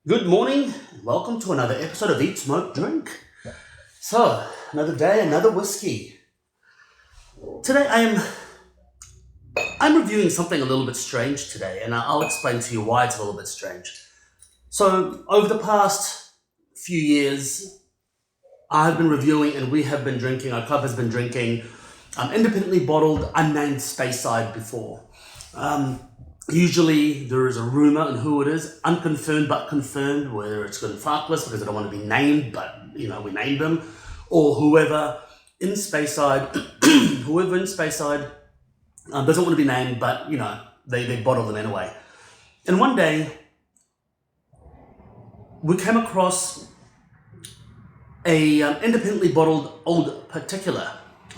Good morning, and welcome to another episode of Eat, Smoke, Drink. So, another day, another whiskey. Today I'm reviewing something a little bit strange today, and I'll explain to you why it's a little bit strange. So, over the past few years, I've been reviewing and we have been drinking, our club has been drinking independently bottled, unnamed Speyside before. Usually there is a rumor on who it is, unconfirmed but confirmed, whether it's Glenfarclas because I don't want to be named, but we named them, or whoever in Speyside, doesn't want to be named, but they bottle them anyway. And one day we came across a independently bottled old particular.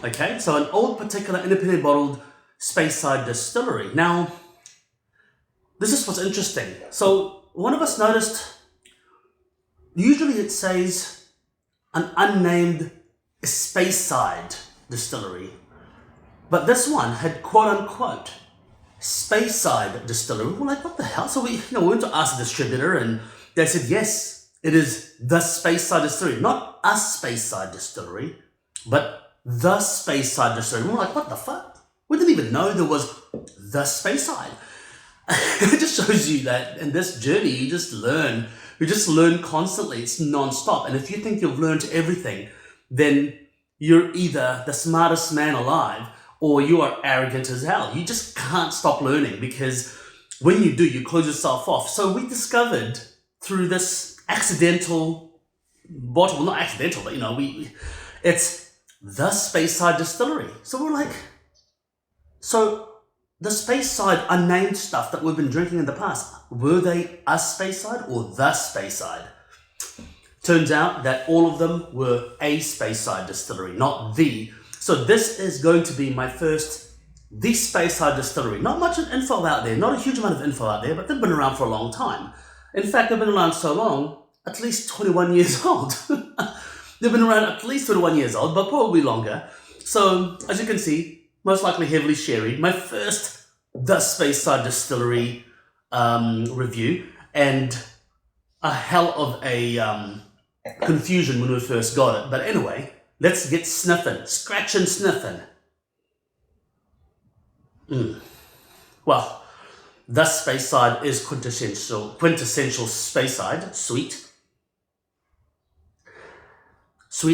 Okay, so an old particular independently bottled Speyside distillery. Now, this is what's interesting. So one of us noticed, usually it says an unnamed Speyside distillery, but this one had quote unquote Speyside distillery. We're like, what the hell? So we went to ask the distributor and they said, yes, it is the Speyside distillery, not a Speyside distillery, but the Speyside distillery. We're like, what the fuck? We didn't even know there was the Speyside. It just shows you that in this journey, you just learn constantly. It's non-stop. And if you think you've learned everything, then you're either the smartest man alive or you are arrogant as hell. You just can't stop learning because when you do, you close yourself off. So we discovered through this accidental bottle, well, not accidental, but it's the Speyside distillery. So we're like, the Speyside unnamed stuff that we've been drinking in the past, were they a Speyside or the Speyside? Turns out that all of them were a Speyside distillery, not the. So this is going to be my first, the Speyside distillery. Not much info out there, not a huge amount of info out there, but they've been around for a long time. In fact, they've been around so long, at least 21 years old. They've been around at least 21 years old, but probably longer. So, as you can see, most likely heavily sherry. My first The Speyside Distillery review, and a hell of a confusion when we first got it. But anyway, let's get sniffing, scratching, sniffing. Well, The Speyside is quintessential Speyside, sweet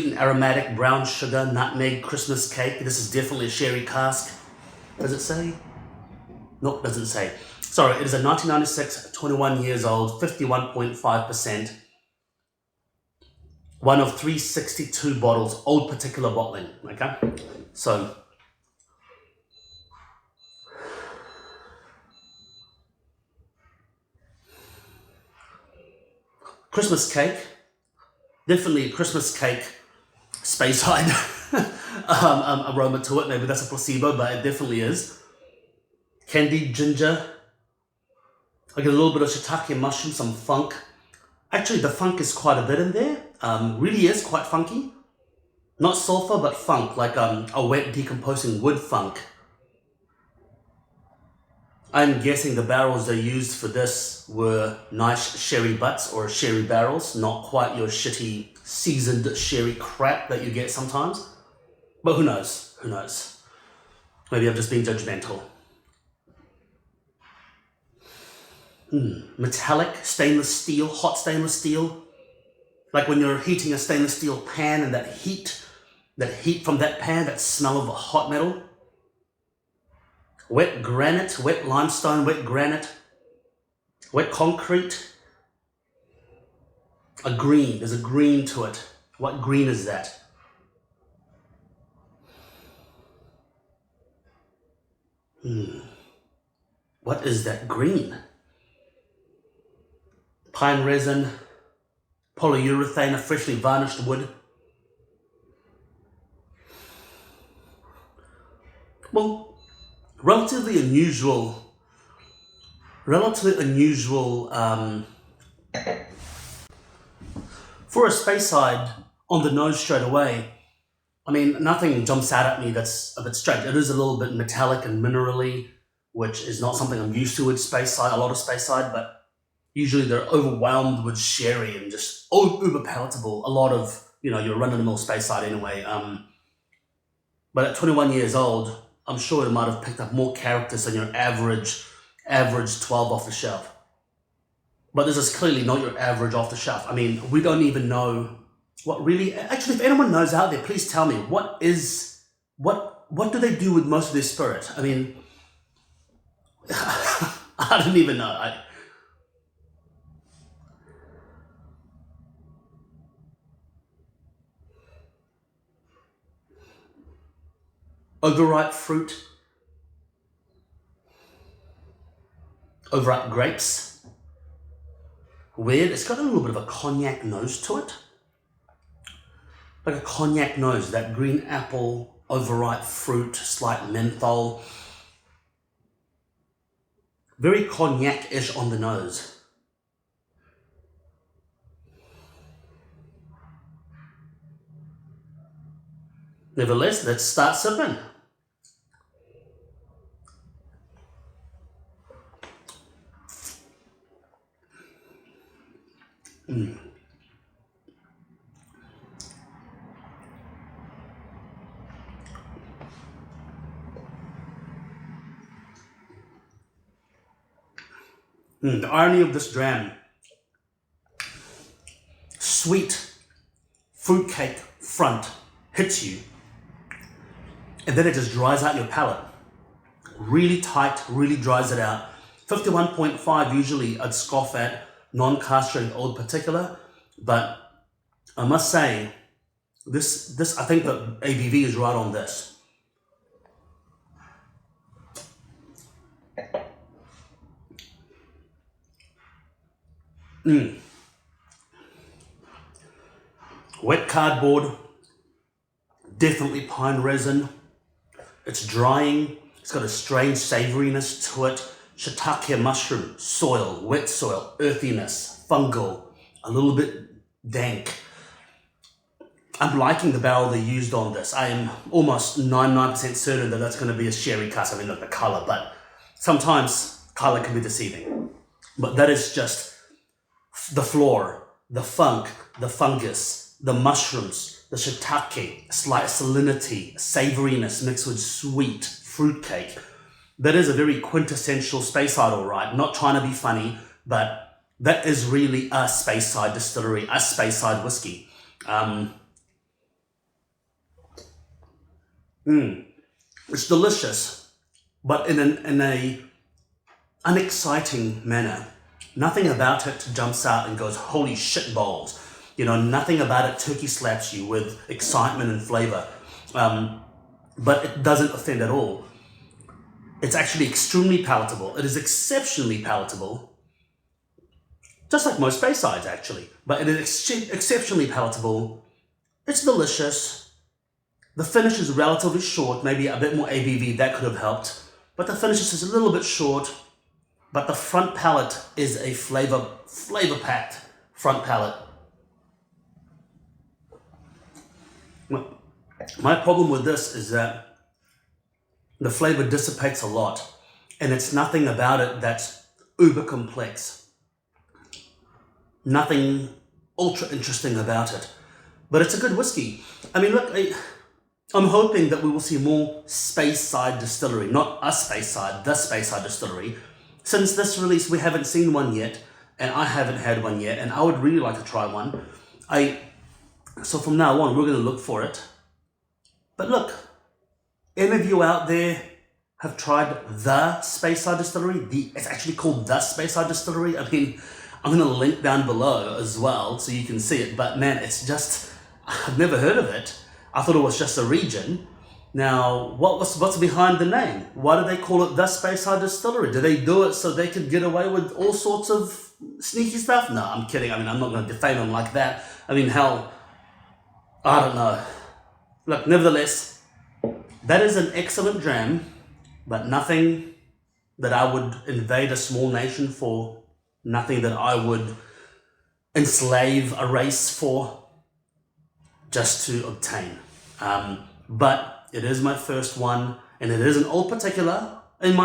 and aromatic, brown sugar, nutmeg, Christmas cake. This is definitely a sherry cask. Does it say? No, it doesn't say. Sorry, it is a 1996, 21 years old, 51.5%. One of 362 bottles, old particular bottling, okay? So, Christmas cake. Definitely a Christmas cake Speyside aroma to it. Maybe that's a placebo, but it definitely is. Candied ginger. I get a little bit of shiitake mushroom, some funk. Actually, the funk is quite a bit in there. Really is quite funky. Not sulfur, but funk, like a wet decomposing wood funk. I'm guessing the barrels they used for this were nice sherry butts or sherry barrels, not quite your shitty seasoned sherry crap that you get sometimes. But who knows? Who knows? Maybe I'm just being judgmental. Metallic stainless steel, hot stainless steel. Like when you're heating a stainless steel pan and that heat from that pan, that smell of hot metal. Wet granite, wet limestone, wet granite, wet concrete. A green, there's a green to it. What green is that? What is that green? Pine resin, polyurethane, a freshly varnished wood. Well, relatively unusual for a Speyside on the nose straight away. I mean, nothing jumps out at me that's a bit strange. It is a little bit metallic and minerally, which is not something I'm used to with Speyside, a lot of Speyside, but Usually they're overwhelmed with sherry and just uber palatable. A lot of, your run-of-the-mill Speyside anyway. But at 21 years old, I'm sure it might have picked up more characters than your average 12 off the shelf. But this is clearly not your average off the shelf. I mean, we don't even know what really. Actually, if anyone knows out there, please tell me what do they do with most of their spirit? I mean, I don't even know. Overripe fruit, overripe grapes. Weird. It's got a little bit of a cognac nose to it. Like a cognac nose, that green apple, overripe fruit, slight menthol. Very cognac-ish on the nose. Nevertheless, let's start sipping. The irony of this dram. Sweet fruitcake front hits you, and then it just dries out your palate. Really tight, really dries it out. 51.5 usually I'd scoff at non-castrated old particular, but I must say, this I think the ABV is right on this. Wet cardboard, definitely pine resin. It's drying. It's got a strange savoriness to it. Shiitake mushroom, soil, wet soil, earthiness, fungal, a little bit dank. I'm liking the barrel they used on this. I am almost 99% certain that that's going to be a sherry cask. I mean, look, the color, but sometimes color can be deceiving. But that is just the floor, the funk, the fungus, the mushrooms, the shiitake, slight salinity, savoriness mixed with sweet fruitcake. That is a very quintessential Speyside, all right. Not trying to be funny, but that is really a Speyside distillery, a Speyside whiskey. It's delicious, but in a unexciting manner. Nothing about it jumps out and goes, holy shit balls. Nothing about it turkey slaps you with excitement and flavor. But it doesn't offend at all. It's actually extremely palatable. It is exceptionally palatable. Just like most Speysides, actually. But it is exceptionally palatable. It's delicious. The finish is relatively short. Maybe a bit more ABV, that could have helped. But the finish is a little bit short. But the front palate is a flavor-packed front palate. My problem with this is that the flavor dissipates a lot, and it's nothing about it that's uber complex. Nothing ultra interesting about it, but it's a good whiskey. I mean, look, I'm hoping that we will see more Speyside distillery, not a Speyside, the Speyside distillery. Since this release, we haven't seen one yet, and I haven't had one yet, and I would really like to try one. So from now on, we're going to look for it. But look, any of you out there have tried the Speyside distillery? It's actually called the Speyside distillery. I mean, I'm going to link down below as well so you can see it. But man, it's just, I've never heard of it. I thought it was just a region. Now, what's behind the name? Why do they call it the Speyside distillery? Do they do it so they could get away with all sorts of sneaky stuff? No, I'm kidding. I mean, I'm not going to defame them like that. I mean, hell, I don't know. Look, nevertheless, that is an excellent dram, but nothing that I would invade a small nation for, nothing that I would enslave a race for just to obtain. But it is my first one, and it is an old particular. In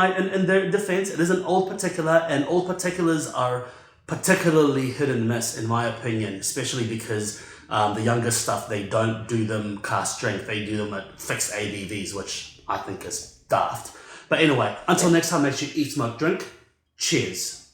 their defense, it is an old particular, and old particulars are particularly hit and miss in my opinion, especially because the younger stuff, they don't do them cask strength, they do them at fixed ABVs, which I think is daft. But anyway, until next time, make sure you eat, smoke, drink. Cheers.